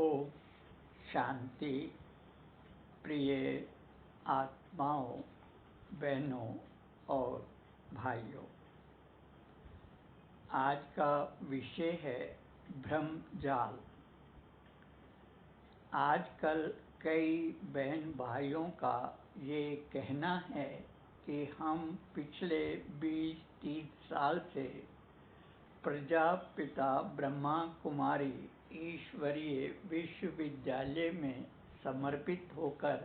ओम शांति। प्रिय आत्माओं, बहनों और भाइयों, आज का विषय है भ्रमजाल। आजकल कई बहन भाइयों का ये कहना है कि हम पिछले 20-30 साल से प्रजापिता ब्रह्मा कुमारी ईश्वरीय विश्वविद्यालय में समर्पित होकर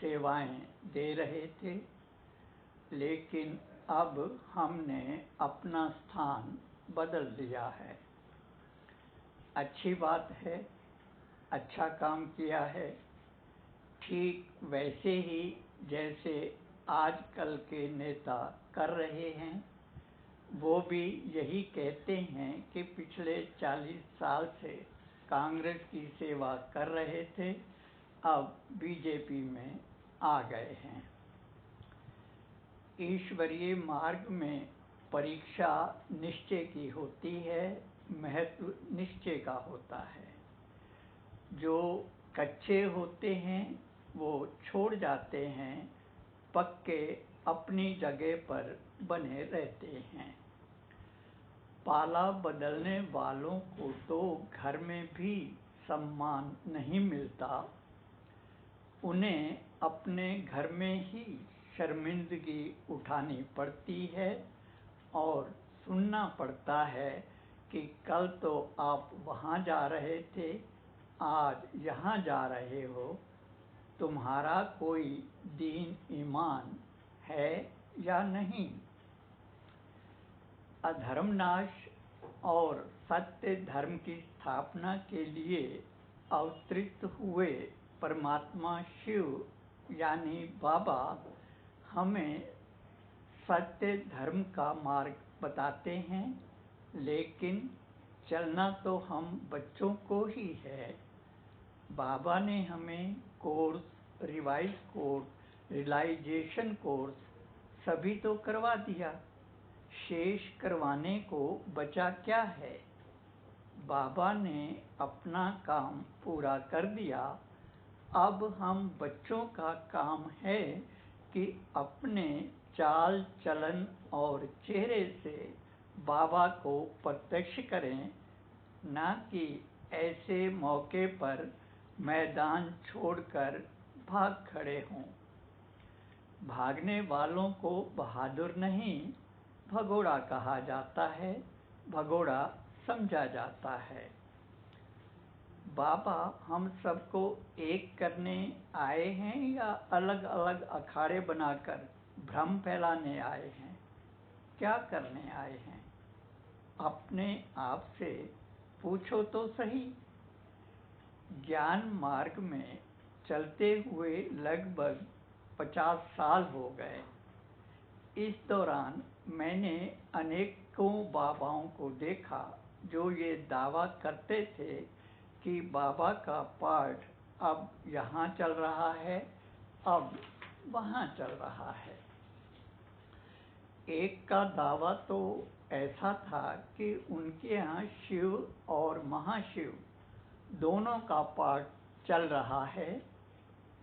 सेवाएं दे रहे थे, लेकिन अब हमने अपना स्थान बदल लिया है। अच्छी बात है, अच्छा काम किया है। ठीक वैसे ही जैसे आजकल के नेता कर रहे हैं, वो भी यही कहते हैं कि पिछले 40 साल से कांग्रेस की सेवा कर रहे थे, अब बीजेपी में आ गए हैं। ईश्वरीय मार्ग में परीक्षा निश्चय की होती है, महत्व निश्चय का होता है। जो कच्चे होते हैं वो छोड़ जाते हैं, पक्के अपनी जगह पर बने रहते हैं। पाला बदलने वालों को तो घर में भी सम्मान नहीं मिलता, उन्हें अपने घर में ही शर्मिंदगी उठानी पड़ती है और सुनना पड़ता है कि कल तो आप वहाँ जा रहे थे, आज यहाँ जा रहे हो। तुम्हारा कोई दीन ईमान है या नहीं? अधर्मनाश और सत्य धर्म की स्थापना के लिए अवतरित हुए परमात्मा शिव यानी बाबा हमें सत्य धर्म का मार्ग बताते हैं, लेकिन चलना तो हम बच्चों को ही है। बाबा ने हमें course, revise course, realization course सभी तो करवा दिया, शेष करवाने को बचा क्या है? बाबा ने अपना काम पूरा कर दिया। अब हम बच्चों का काम है कि अपने चाल चलन और चेहरे से बाबा को प्रत्यक्ष करें, न कि ऐसे मौके पर मैदान छोड़कर भाग खड़े हों। भागने वालों को बहादुर नहीं, भगोड़ा कहा जाता है, भगोड़ा समझा जाता है। बाबा हम सबको एक करने आए हैं या अलग अलग अखाड़े बनाकर भ्रम फैलाने आए हैं? क्या करने आए हैं? अपने आप से पूछो तो सही। ज्ञान मार्ग में चलते हुए लगभग 50 साल हो गए। इस दौरान मैंने अनेकों बाबाओं को देखा जो ये दावा करते थे कि बाबा का पाठ अब यहाँ चल रहा है, अब वहाँ चल रहा है। एक का दावा तो ऐसा था कि उनके यहाँ शिव और महाशिव दोनों का पाठ चल रहा है,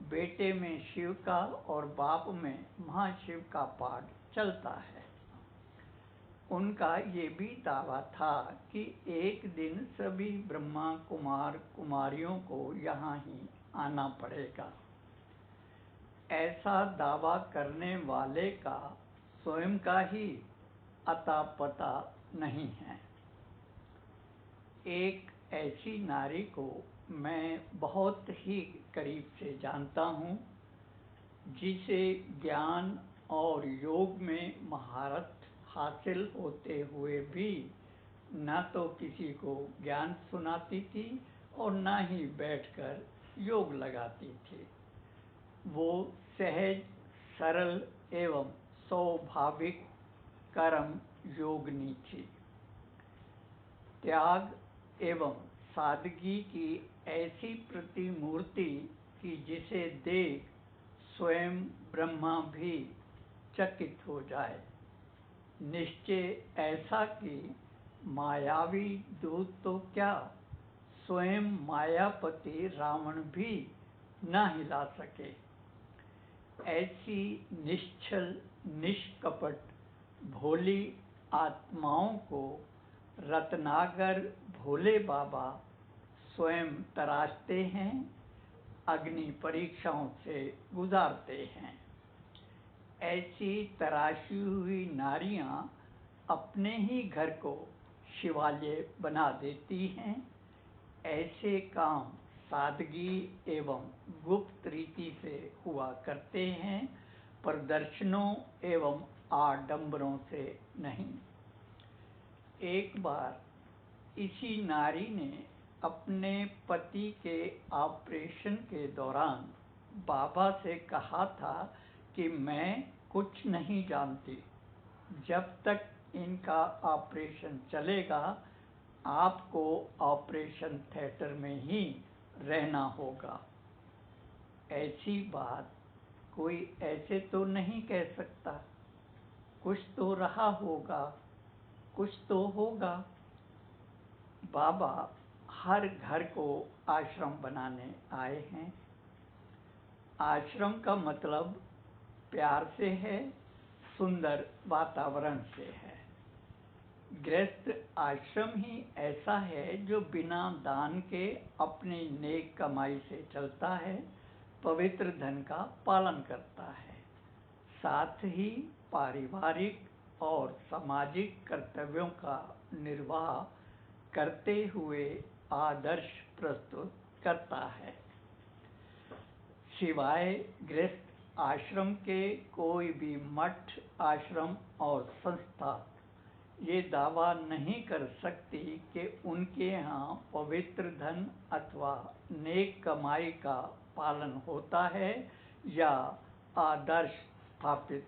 बेटे में शिव का और बाप में महाशिव का पाठ चलता है। उनका ये भी दावा था कि एक दिन सभी ब्रह्मा कुमार कुमारियों को यहाँ ही आना पड़ेगा। ऐसा दावा करने वाले का स्वयं का ही अता पता नहीं है। एक ऐसी नारी को मैं बहुत ही करीब से जानता हूँ, जिसे ज्ञान और योग में महारत हासिल होते हुए भी न तो किसी को ज्ञान सुनाती थी और न ही बैठकर योग लगाती थी। वो सहज, सरल एवं स्वाभाविक कर्म योगिनी थी। त्याग एवं सादगी की ऐसी प्रतिमूर्ति कि जिसे देख स्वयं ब्रह्मा भी चकित हो जाए। निश्चय ऐसा कि मायावी दूत तो क्या, स्वयं मायापति रावण भी न हिला सके। ऐसी निश्चल निष्कपट भोली आत्माओं को रत्नागर भोले बाबा स्वयं तराशते हैं, अग्नि परीक्षाओं से गुजारते हैं। ऐसी तराशी हुई नारियां अपने ही घर को शिवालय बना देती हैं। ऐसे काम सादगी एवं गुप्त रीति से हुआ करते हैं, प्रदर्शनों एवं आडंबरों से नहीं। एक बार इसी नारी ने अपने पति के ऑपरेशन के दौरान बाबा से कहा था कि मैं कुछ नहीं जानती, जब तक इनका ऑपरेशन चलेगा आपको ऑपरेशन थिएटर में ही रहना होगा। ऐसी बात कोई ऐसे तो नहीं कह सकता, कुछ तो रहा होगा, कुछ तो होगा। बाबा हर घर को आश्रम बनाने आए हैं। आश्रम का मतलब प्यार से है, सुंदर वातावरण से है। गृहस्थ आश्रम ही ऐसा है जो बिना दान के अपनी नेक कमाई से चलता है, पवित्र धन का पालन करता है, साथ ही पारिवारिक और सामाजिक कर्तव्यों का निर्वाह करते हुए आदर्श प्रस्तुत करता है। सिवाय गृहस्थ आश्रम के कोई भी मठ, आश्रम और संस्था ये दावा नहीं कर सकती कि उनके यहाँ पवित्र धन अथवा नेक कमाई का पालन होता है या आदर्श स्थापित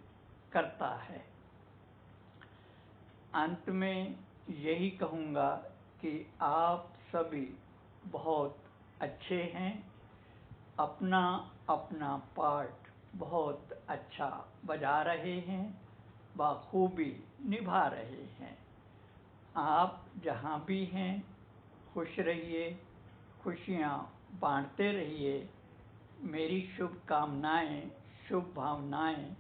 करता है। अंत में यही कहूँगा कि आप सभी बहुत अच्छे हैं, अपना अपना पार्ट बहुत अच्छा बजा रहे हैं, बखूबी निभा रहे हैं। आप जहाँ भी हैं खुश रहिए, खुशियाँ बांटते रहिए। मेरी शुभकामनाएँ, शुभ भावनाएँ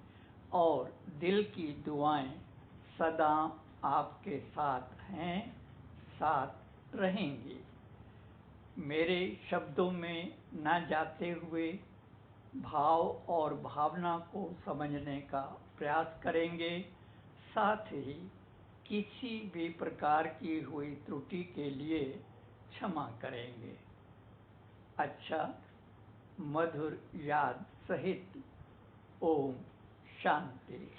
और दिल की दुआएं सदा आपके साथ हैं, साथ रहेंगी। मेरे शब्दों में न जाते हुए भाव और भावना को समझने का प्रयास करेंगे, साथ ही किसी भी प्रकार की हुई त्रुटि के लिए क्षमा करेंगे। अच्छा, मधुर याद सहित ओम शांति।